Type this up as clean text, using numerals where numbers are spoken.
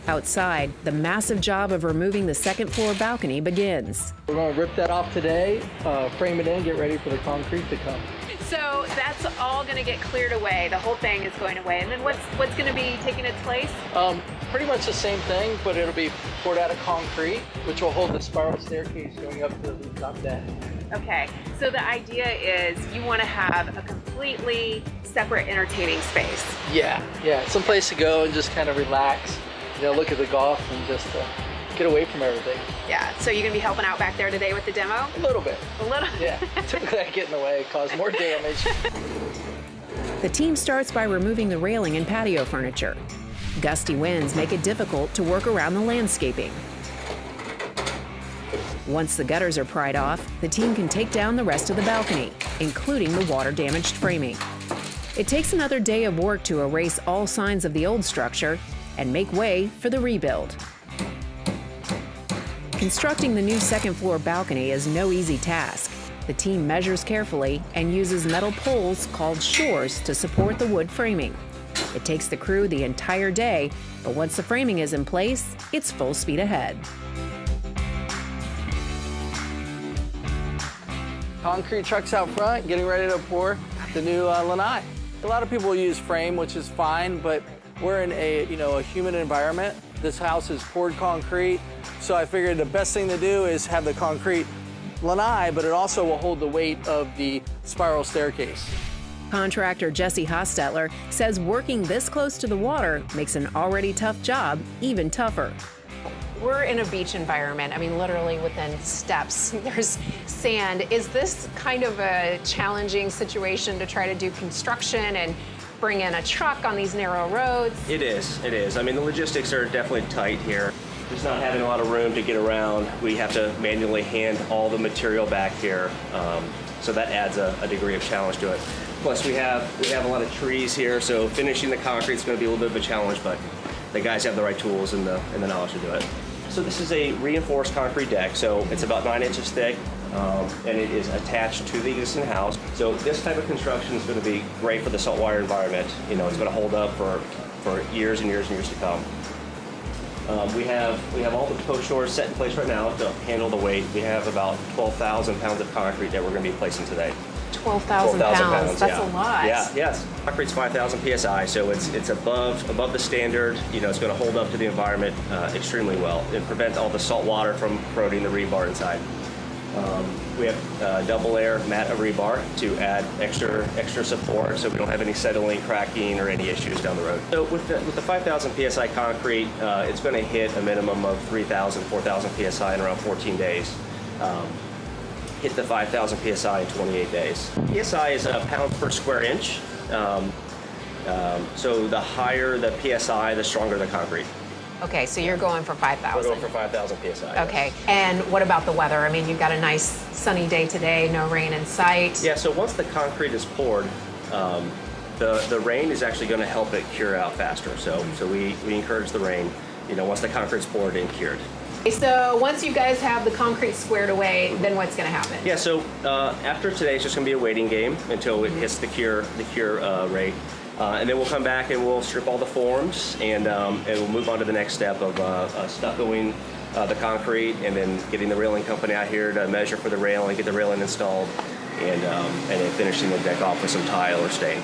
Outside, the massive job of removing the second floor balcony begins. We're going to rip that off today, frame it in, get ready for the concrete to come. So that's all going to get cleared away. The whole thing is going away. And then what's going to be taking its place? Pretty much the same thing, but it'll be poured out of concrete, which will hold the spiral staircase going up to the rooftop deck. Okay, so the idea is you want to have a completely separate entertaining space. Yeah, someplace to go and just kind of relax, look at the golf and just get away from everything. Yeah, so you're going to be helping out back there today with the demo? A little bit. A little? Yeah, typically I get in the way, cause more damage. The team starts by removing the railing and patio furniture. Gusty winds make it difficult to work around the landscaping. Once the gutters are pried off, the team can take down the rest of the balcony, including the water-damaged framing. It takes another day of work to erase all signs of the old structure and make way for the rebuild. Constructing the new second-floor balcony is no easy task. The team measures carefully and uses metal poles called shores to support the wood framing. It takes the crew the entire day, but once the framing is in place, it's full speed ahead. Concrete trucks out front, getting ready to pour the new lanai. A lot of people use frame, which is fine, but we're in a humid environment. This house is poured concrete, so I figured the best thing to do is have the concrete lanai, but it also will hold the weight of the spiral staircase. Contractor Jesse Hostetler says working this close to the water makes an already tough job even tougher. We're in a beach environment. I mean, literally within steps, there's sand. Is this kind of a challenging situation to try to do construction and bring in a truck on these narrow roads? It is. I mean, the logistics are definitely tight here. Just not having a lot of room to get around. We have to manually hand all the material back here. So that adds a degree of challenge to it. Plus we have a lot of trees here, so finishing the concrete is going to be a little bit of a challenge, but the guys have the right tools and the knowledge to do it. So this is a reinforced concrete deck, so it's about 9 inches thick, and it is attached to the existing house. So this type of construction is going to be great for the saltwater environment. It's going to hold up for years and years and years to come. We have all the post shores set in place right now to handle the weight. We have about 12,000 pounds of concrete that we're going to be placing today. 12,000 pounds. That's yeah. a lot. Yeah, yes. Concrete's 5,000 psi, so it's above the standard. It's going to hold up to the environment extremely well and prevent all the salt water from corroding the rebar inside. We have double layer mat of rebar to add extra support, so we don't have any settling, cracking, or any issues down the road. So with the 5,000 psi concrete, it's going to hit a minimum of 3,000, 4,000 psi in around 14 days. Hit the 5,000 psi in 28 days. PSI is pounds per square inch. So the higher the PSI, the stronger the concrete. Okay, so you're going for 5,000. We're going for 5,000 psi. Okay, yes. and what about the weather? I mean, you've got a nice sunny day today, no rain in sight. Yeah, so once the concrete is poured, the rain is actually going to help it cure out faster. So we encourage the rain, once the concrete's poured and cured. So once you guys have the concrete squared away, then what's going to happen? Yeah, so after today, it's just going to be a waiting game until it hits the cure rate. And then we'll come back and we'll strip all the forms and we'll move on to the next step of stuccoing the concrete and then getting the railing company out here to measure for the railing, get the railing installed, and then finishing the deck off with some tile or stain.